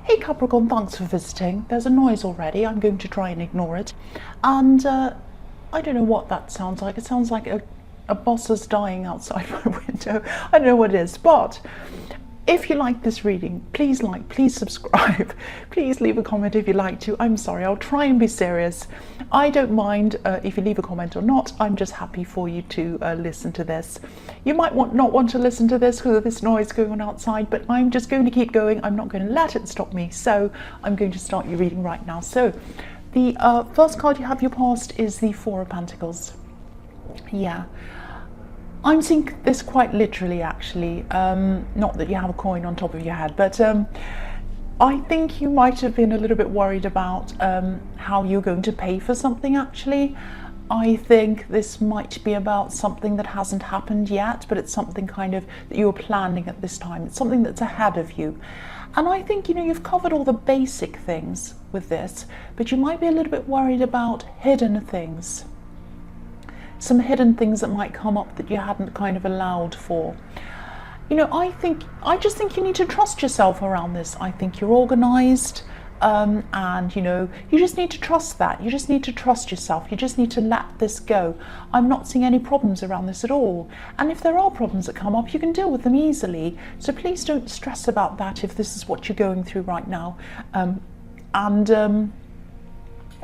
Hey Capricorn, thanks for visiting. There's a noise already. I'm going to try and ignore it. And I don't know what that sounds like. It sounds like a boss is dying outside my window. I don't know what it is. But if you like this reading, please please subscribe. Please leave a comment if you like to. I'm sorry, I'll try and be serious. I don't mind if you leave a comment or not. I'm just happy for you to listen to this. You might not want to listen to this because of this noise going on outside, but I'm just going to keep going. I'm not going to let it stop me. So I'm going to start your reading right now. So the first card you have your past is the Four of Pentacles. Yeah. I'm seeing this quite literally, actually. Not that you have a coin on top of your head, but I think you might have been a little bit worried about how you're going to pay for something, actually. I think this might be about something that hasn't happened yet, but it's something kind of that you're planning at this time. It's something that's ahead of you. And I think, you know, you've covered all the basic things with this, but you might be a little bit worried about hidden things. Some hidden things that might come up that you hadn't kind of allowed for. You know, I just think you need to trust yourself around this. I think you're organized, and you know, you just need to trust that. You just need to trust yourself. You just need to let this go. I'm not seeing any problems around this at all. And if there are problems that come up, you can deal with them easily. So please don't stress about that if this is what you're going through right now.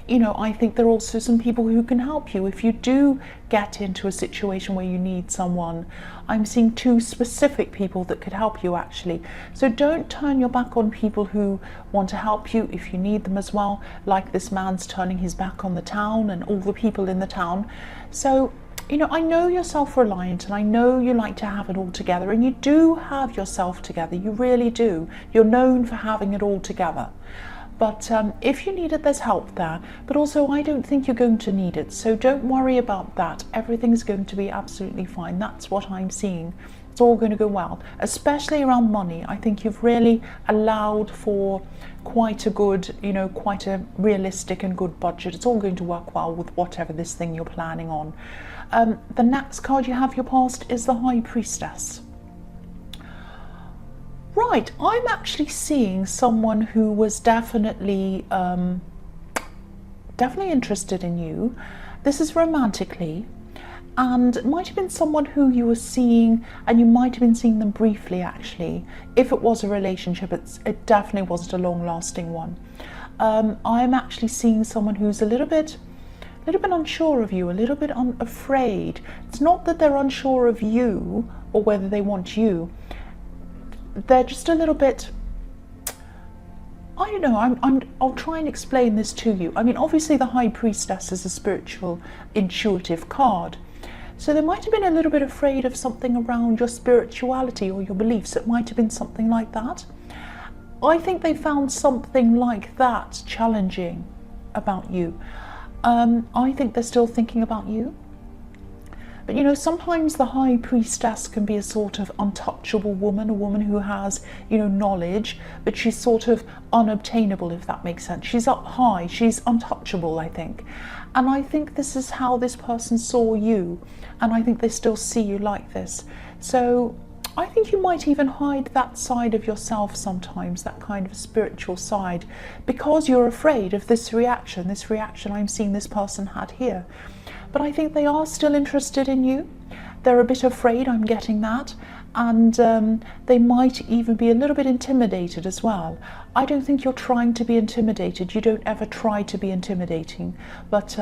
You know, I think there are also some people who can help you if you do get into a situation where you need someone. I'm seeing two specific people that could help you, actually. So don't turn your back on people who want to help you if you need them as well, like this man's turning his back on the town and all the people in the town. So, you know, I know you're self-reliant and I know you like to have it all together, and you do have yourself together. You really do. You're known for having it all together. But if you need it, there's help there. But also, I don't think you're going to need it. So don't worry about that. Everything's going to be absolutely fine. That's what I'm seeing. It's all going to go well, especially around money. I think you've really allowed for quite a good, you know, quite a realistic and good budget. It's all going to work well with whatever this thing you're planning on. The next card you have your past is the High Priestess. Right, I'm actually seeing someone who was definitely interested in you. This is romantically, and it might have been someone who you were seeing, and you might have been seeing them briefly, actually. If it was a relationship, it definitely wasn't a long-lasting one. I'm actually seeing someone who's a little bit unsure of you, a little bit afraid. It's not that they're unsure of you or whether they want you. They're just a little bit, I don't know, I'll try and explain this to you. I mean, obviously the High Priestess is a spiritual, intuitive card. So they might have been a little bit afraid of something around your spirituality or your beliefs. It might have been something like that. I think they found something like that challenging about you. I think they're still thinking about you. But you know, sometimes the High Priestess can be a sort of untouchable woman, a woman who has, you know, knowledge, but she's sort of unobtainable, if that makes sense. She's up high, she's untouchable, I think. And I think this is how this person saw you, and I think they still see you like this. So I think you might even hide that side of yourself sometimes, that kind of spiritual side, because you're afraid of this reaction I'm seeing this person had here. But I think they are still interested in you. They're a bit afraid, I'm getting that. And they might even be a little bit intimidated as well. I don't think you're trying to be intimidated. You don't ever try to be intimidating. But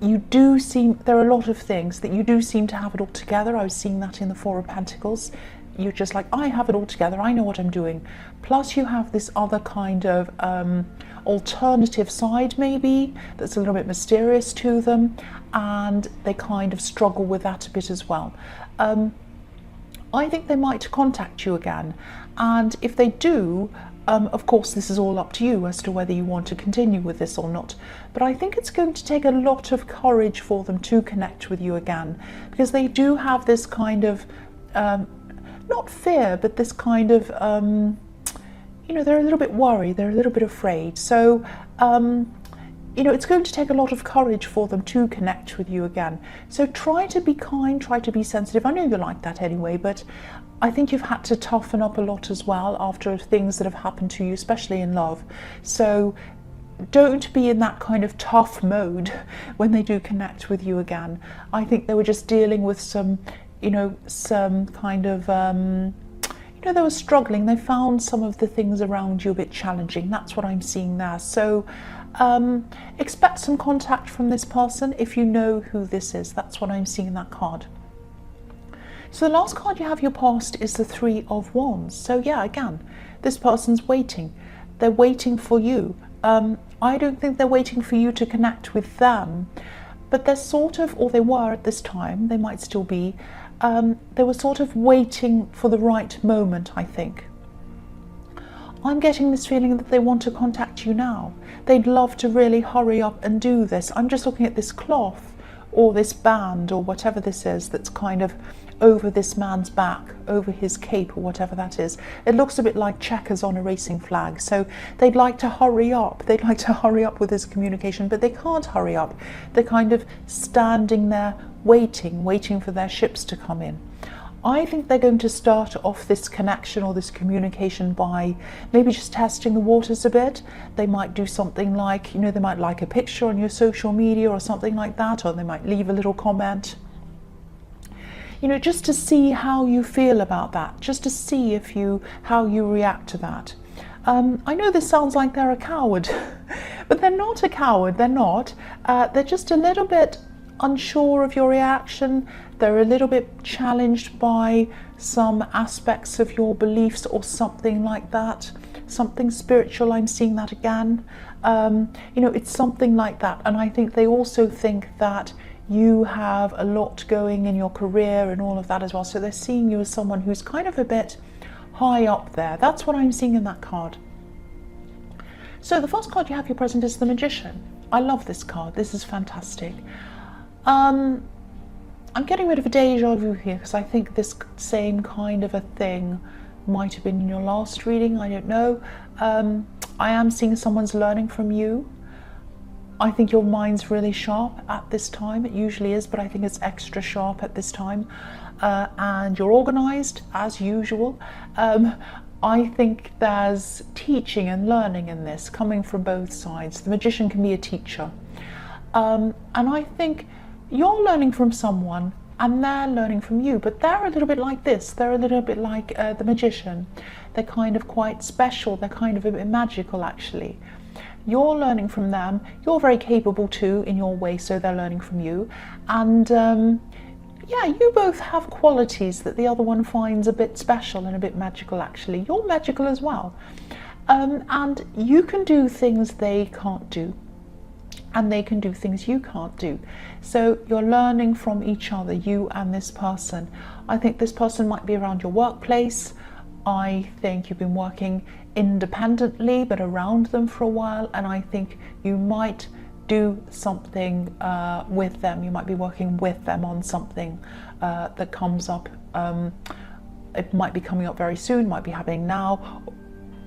you do seem, there are a lot of things that you do seem to have it all together. I was seeing that in the Four of Pentacles. You're just like, I have it all together. I know what I'm doing. Plus you have this other kind of alternative side, maybe, that's a little bit mysterious to them, and they kind of struggle with that a bit as well. I think they might contact you again, and if they do, of course this is all up to you as to whether you want to continue with this or not. But I think it's going to take a lot of courage for them to connect with you again, because they do have this kind of not fear, but this kind of you know, they're a little bit worried, they're a little bit afraid. So you know, it's going to take a lot of courage for them to connect with you again. So try to be kind, try to be sensitive. I know you're like that anyway, but I think you've had to toughen up a lot as well after things that have happened to you, especially in love. So don't be in that kind of tough mode when they do connect with you again. I think they were just dealing with some, some kind of, they were struggling. They found some of the things around you a bit challenging. That's what I'm seeing there. So expect some contact from this person if you know who this is. That's what I'm seeing in that card. So the last card you have your past is the Three of Wands. So yeah, again, this person's waiting. They're waiting for you. I don't think they're waiting for you to connect with them, but they're sort of, or they were at this time, they might still be, they were sort of waiting for the right moment, I think. I'm getting this feeling that they want to contact you now. They'd love to really hurry up and do this. I'm just looking at this cloth or this band or whatever this is that's kind of over this man's back, over his cape or whatever that is. It looks a bit like checkers on a racing flag. So they'd like to hurry up. They'd like to hurry up with this communication, but they can't hurry up. They're kind of standing there waiting for their ships to come in. I think they're going to start off this connection or this communication by maybe just testing the waters a bit. They might do something like, they might like a picture on your social media or something like that, or they might leave a little comment. Just to see how you feel about that, just to see how you react to that. I know this sounds like they're a coward, but they're not a coward, they're not. They're just a little bit unsure of your reaction. They're a little bit challenged by some aspects of your beliefs or something like that. Something spiritual, I'm seeing that again. It's something like that. And I think they also think that you have a lot going in your career and all of that as well. So they're seeing you as someone who's kind of a bit high up there. That's what I'm seeing in that card. So the first card you have your present is the Magician. I love this card. This is fantastic. I'm getting rid of a deja vu here because I think this same kind of a thing might have been in your last reading. I don't know. I am seeing someone's learning from you. I think your mind's really sharp at this time. It usually is, but I think it's extra sharp at this time. And you're organized as usual. I think there's teaching and learning in this coming from both sides. The Magician can be a teacher. And I think you're learning from someone and they're learning from you, but they're a little bit like this. They're a little bit like the Magician. They're kind of quite special. They're kind of a bit magical, actually. You're learning from them. You're very capable too in your way, so they're learning from you. And yeah, you both have qualities that the other one finds a bit special and a bit magical, actually. You're magical as well. And you can do things they can't do. And they can do things you can't do. So you're learning from each other, you and this person. I think this person might be around your workplace. I think you've been working independently but around them for a while, and I think you might do something with them. You might be working with them on something that comes up. It might be coming up very soon, might be happening now.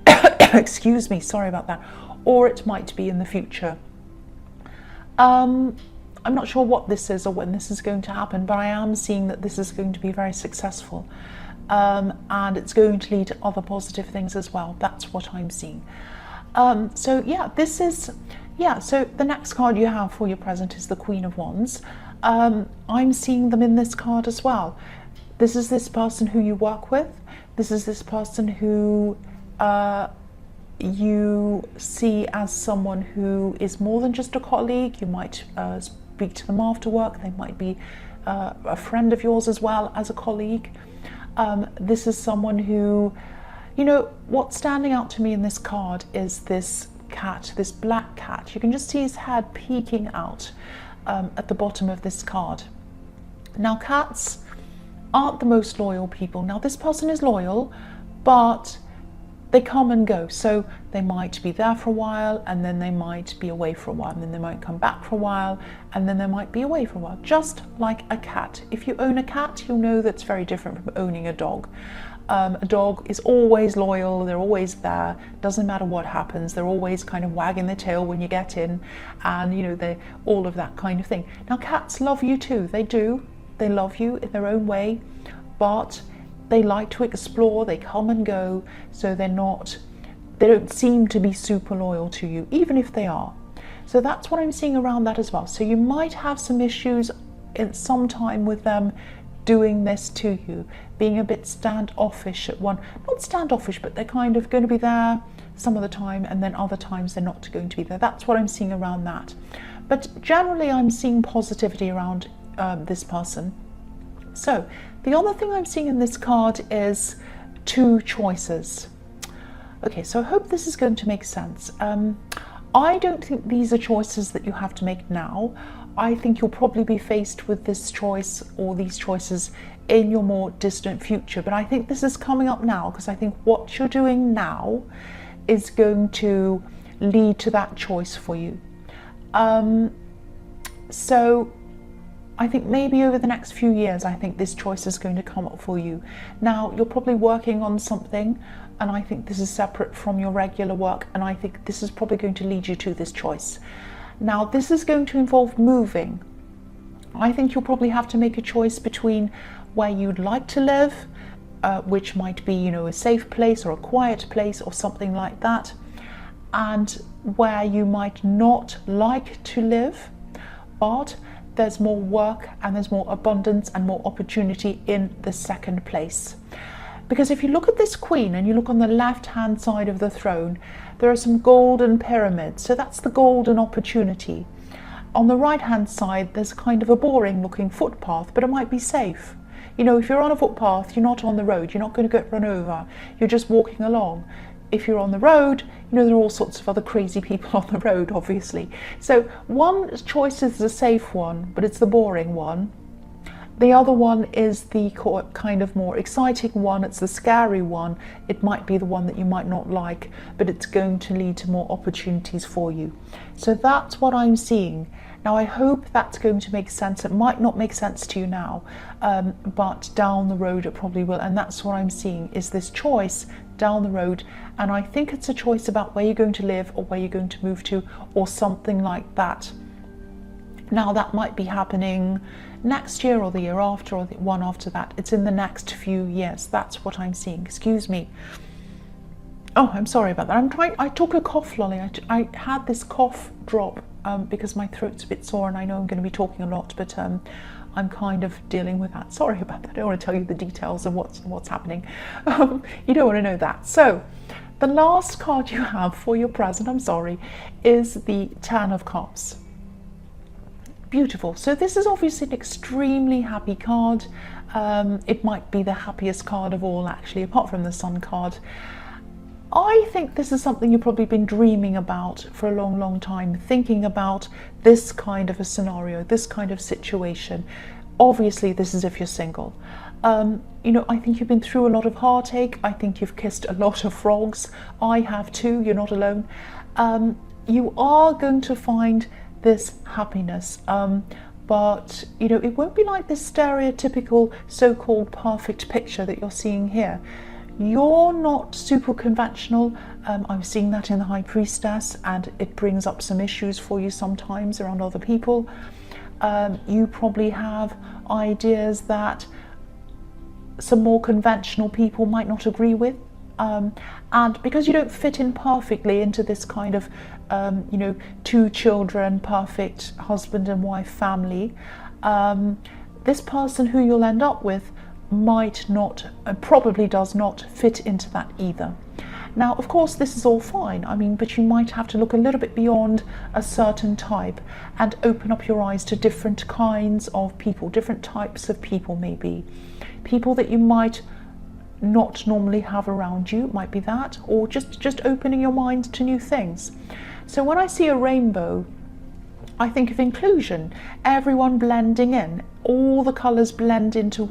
Excuse me, sorry about that. Or it might be in the future. I'm not sure what this is or when this is going to happen, but I am seeing that this is going to be very successful. And it's going to lead to other positive things as well. That's what I'm seeing. So yeah, so the next card you have for your present is the Queen of Wands. I'm seeing them in this card as well. This is this person who you work with. This is this person who you see as someone who is more than just a colleague. You might speak to them after work. They might be a friend of yours as well as a colleague. This is someone who, what's standing out to me in this card is this cat, this black cat. You can just see his head peeking out at the bottom of this card. Now, cats aren't the most loyal people. Now, this person is loyal, but they come and go. So they might be there for a while, and then they might be away for a while, and then they might come back for a while, and then they might be away for a while, just like a cat. If you own a cat, you'll know that's very different from owning a dog. A dog is always loyal, they're always there, doesn't matter what happens, they're always kind of wagging their tail when you get in, and they're all of that kind of thing. Now, cats love you too, they do. They love you in their own way, but they like to explore, they come and go, so they don't seem to be super loyal to you, even if they are. So that's what I'm seeing around that as well. So you might have some issues in some time with them doing this to you, being a bit standoffish at one, not standoffish, but they're kind of going to be there some of the time, and then other times they're not going to be there. That's what I'm seeing around that. But generally I'm seeing positivity around this person. So the other thing I'm seeing in this card is 2 choices. Okay, so I hope this is going to make sense. I don't think these are choices that you have to make now. I think you'll probably be faced with this choice or these choices in your more distant future. But I think this is coming up now, because I think what you're doing now is going to lead to that choice for you. So I think maybe over the next few years, I think this choice is going to come up for you. Now, you're probably working on something, and I think this is separate from your regular work, and I think this is probably going to lead you to this choice. Now, this is going to involve moving. I think you'll probably have to make a choice between where you'd like to live, which might be, a safe place or a quiet place or something like that, and where you might not like to live, but there's more work and there's more abundance and more opportunity in the second place. Because if you look at this queen and you look on the left hand side of the throne, there are some golden pyramids, so that's the golden opportunity. On the right hand side, there's kind of a boring looking footpath, but it might be safe. If you're on a footpath, you're not on the road, you're not going to get run over, you're just walking along. If you're on the road, there are all sorts of other crazy people on the road, obviously. So one choice is the safe one, but it's the boring one. The other one is the kind of more exciting one, it's the scary one. It might be the one that you might not like, but it's going to lead to more opportunities for you. So that's what I'm seeing. Now, I hope that's going to make sense. It might not make sense to you now, but down the road it probably will. And that's what I'm seeing, is this choice down the road. And I think it's a choice about where you're going to live or where you're going to move to or something like that. Now, that might be happening next year or the year after or the one after that. It's in the next few years. That's what I'm seeing. Excuse me. Oh, I'm sorry about that. I took a cough lolly. I had this cough drop because my throat's a bit sore, and I know I'm going to be talking a lot, but I'm kind of dealing with that. Sorry about that. I don't want to tell you the details of what's happening. You don't want to know that. So the last card you have for your present, I'm sorry, is the 10 of Cups. Beautiful. So this is obviously an extremely happy card. It might be the happiest card of all, actually, apart from the Sun card. I think this is something you've probably been dreaming about for a long, long time, thinking about this kind of a scenario, this kind of situation. Obviously, this is if you're single. I think you've been through a lot of heartache. I think you've kissed a lot of frogs. I have too. You're not alone. You are going to find this happiness, but it won't be like this stereotypical so-called perfect picture that you're seeing here. You're not super conventional. I'm seeing that in the High Priestess, and it brings up some issues for you sometimes around other people. You probably have ideas that some more conventional people might not agree with, and because you don't fit in perfectly into this kind of 2 children, perfect husband and wife family, this person who you'll end up with might not, probably does not fit into that either. Now, of course, this is all fine, but you might have to look a little bit beyond a certain type and open up your eyes to different kinds of people, different types of people, maybe people that you might not normally have around you, might be that, or just opening your mind to new things. So when I see a rainbow, I think of inclusion, everyone blending in, all the colours blend into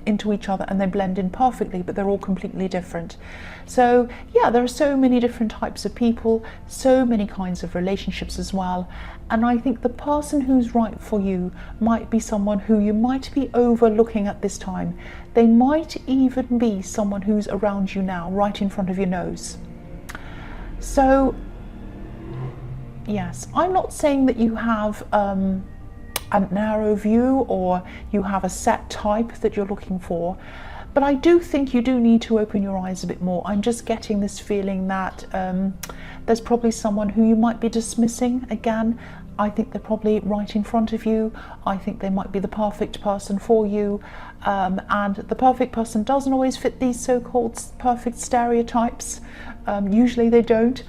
into each other, and they blend in perfectly, but they're all completely different. So yeah, there are so many different types of people, so many kinds of relationships as well, and I think the person who's right for you might be someone who you might be overlooking at this time. They might even be someone who's around you now, right in front of your nose. So yes, I'm not saying that you have a narrow view or you have a set type that you're looking for, But I do think you do need to open your eyes a bit more. I'm just getting this feeling that there's probably someone who you might be dismissing again. I think they're probably right in front of you. I think they might be the perfect person for you. And the perfect person doesn't always fit these so-called perfect stereotypes. Usually they don't.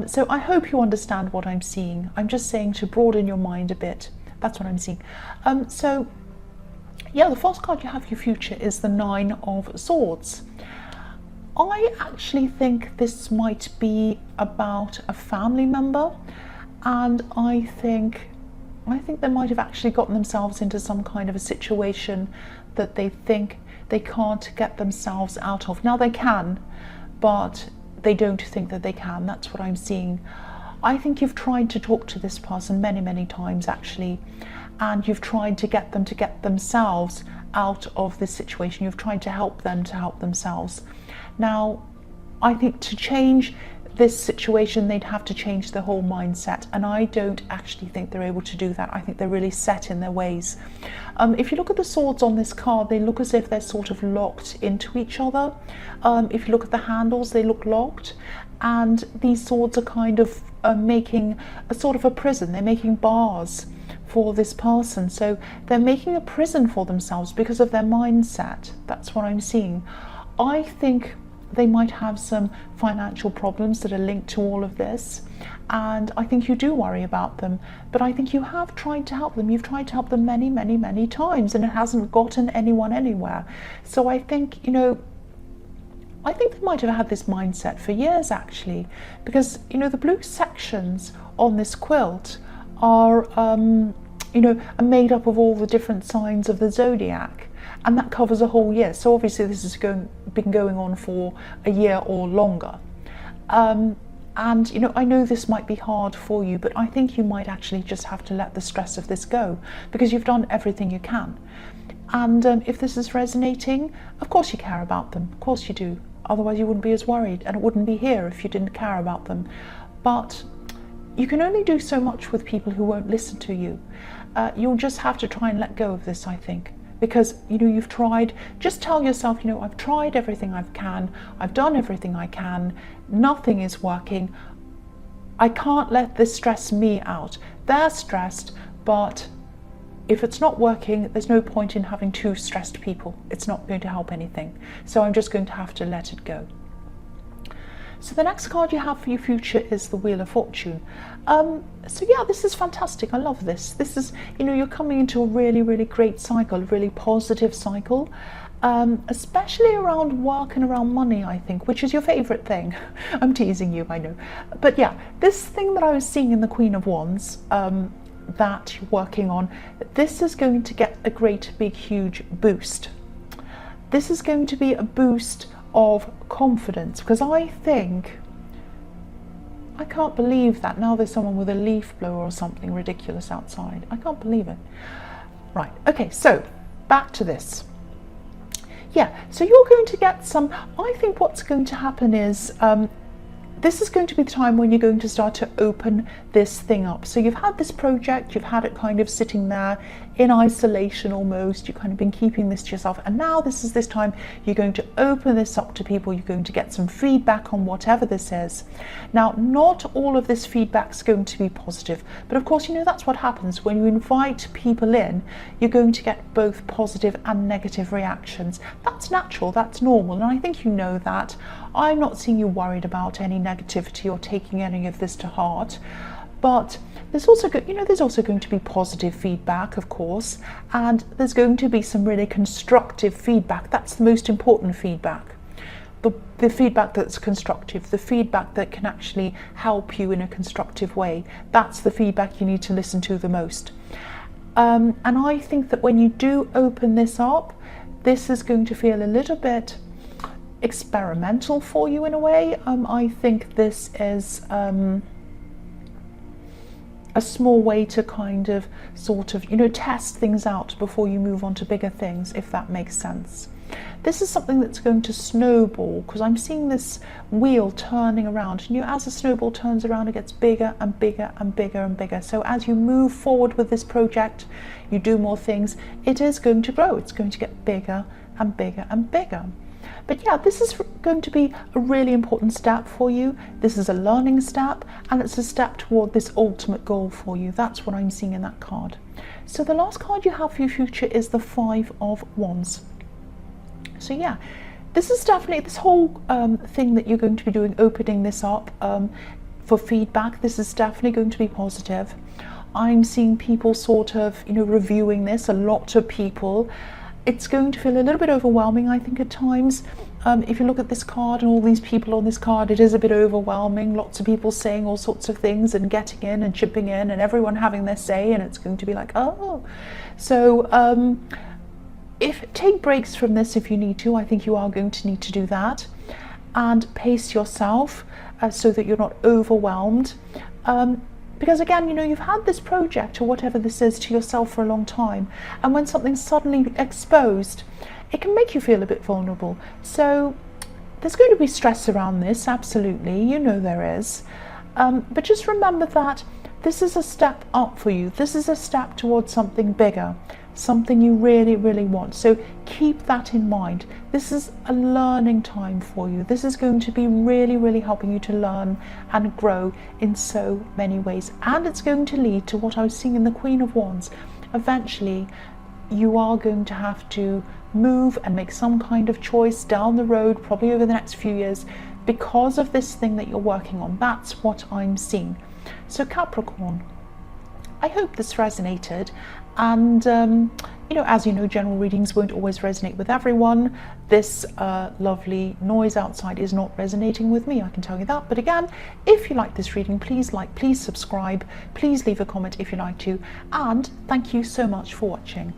So I hope you understand what I'm seeing. I'm just saying to broaden your mind a bit. That's what I'm seeing. So yeah, the first card you have for your future is the Nine of Swords. I actually think this might be about a family member, and I think they might have actually gotten themselves into some kind of a situation that they think they can't get themselves out of. Now they can, but they don't think that they can. That's what I'm seeing. I think you've tried to talk to this person many, many times actually, and you've tried to get them to get themselves out of this situation. You've tried to help them to help themselves. Now, I think to change this situation, they'd have to change the whole mindset, and I don't actually think they're able to do that. I think they're really set in their ways. If you look at the swords on this card, they look as if they're sort of locked into each other. If you look at the handles, they look locked, and these swords are kind of making a sort of a prison. They're making bars for this person, so they're making a prison for themselves because of their mindset. That's what I'm seeing. I think they might have some financial problems that are linked to all of this, and I think you do worry about them, but I think you have tried to help them. You've tried to help them many, many, many times, and it hasn't gotten anyone anywhere. So I think, you know, I think they might have had this mindset for years actually, because, you know, the blue sections on this quilt are you know, are made up of all the different signs of the zodiac, and that covers a whole year. So obviously this has been going on for a year or longer. And you know, I know this might be hard for you, but I think you might actually just have to let the stress of this go, because you've done everything you can. And if this is resonating, of course you care about them, of course you do. Otherwise you wouldn't be as worried, and it wouldn't be here if you didn't care about them. But you can only do so much with people who won't listen to you. You'll just have to try and let go of this, I think, because, you know, you've tried. Just tell yourself, you know, I've tried everything I can, I've done everything I can, nothing is working. I can't let this stress me out. They're stressed, but if it's not working, there's no point in having two stressed people. It's not going to help anything. So I'm just going to have to let it go. So the next card you have for your future is the Wheel of Fortune. So yeah, this is fantastic. I love this. This is, you know, you're coming into a really, really great cycle, a really positive cycle, especially around work and around money, I think, which is your favorite thing. I'm teasing you, I know. But yeah, this thing that I was seeing in the Queen of Wands, that you're working on, this is going to get a great, big, huge boost. This is going to be a boost of confidence, because I can't believe that now there's someone with a leaf blower or something ridiculous outside. I can't believe it. Right, okay, so back to this. Yeah, so you're going to get some, I think what's going to happen is this is going to be the time when you're going to start to open this thing up. So you've had this project, you've had it kind of sitting there in isolation almost, you've kind of been keeping this to yourself, and now this is this time you're going to open this up to people. You're going to get some feedback on whatever this is. Now, not all of this feedback is going to be positive, but of course, you know, that's what happens when you invite people in. You're going to get both positive and negative reactions. That's natural, that's normal, and I think you know that. I'm not seeing you worried about any negativity or taking any of this to heart, but there's also, you know, there's also going to be positive feedback, of course, and there's going to be some really constructive feedback. That's the most important feedback. The feedback that's constructive, the feedback that can actually help you in a constructive way. That's the feedback you need to listen to the most. And I think that when you do open this up, this is going to feel a little bit experimental for you in a way. I think this is a small way to kind of sort of, you know, test things out before you move on to bigger things, if that makes sense. This is something that's going to snowball, because I'm seeing this wheel turning around, and you know, as a snowball turns around, it gets bigger and bigger and bigger and bigger. So as you move forward with this project, you do more things, it is going to grow. It's going to get bigger and bigger and bigger. But yeah, this is going to be a really important step for you. This is a learning step, and it's a step toward this ultimate goal for you. That's what I'm seeing in that card. So the last card you have for your future is the Five of Wands. So yeah, this is definitely this whole thing that you're going to be doing, opening this up for feedback. This is definitely going to be positive. I'm seeing people sort of, reviewing this, a lot of people. It's going to feel a little bit overwhelming, I think, at times. If you look at this card and all these people on this card, it is a bit overwhelming. Lots of people saying all sorts of things and getting in and chipping in and everyone having their say, and it's going to be like, oh. So take breaks from this if you need to. I think you are going to need to do that, and pace yourself so that you're not overwhelmed. Because again, you've had this project or whatever this is to yourself for a long time, and when something's suddenly exposed, it can make you feel a bit vulnerable. So there's going to be stress around this, absolutely, there is. But just remember that this is a step up for you. This is a step towards something bigger, something you really, really want. So keep that in mind. This is a learning time for you. This is going to be really, really helping you to learn and grow in so many ways. And it's going to lead to what I was seeing in the Queen of Wands. Eventually, you are going to have to move and make some kind of choice down the road, probably over the next few years, because of this thing that you're working on. That's what I'm seeing. So Capricorn, I hope this resonated, and as you know, general readings won't always resonate with everyone. This lovely noise outside is not resonating with me, I can tell you that. But again, if you like this reading, please subscribe, please leave a comment if you like to, and thank you so much for watching.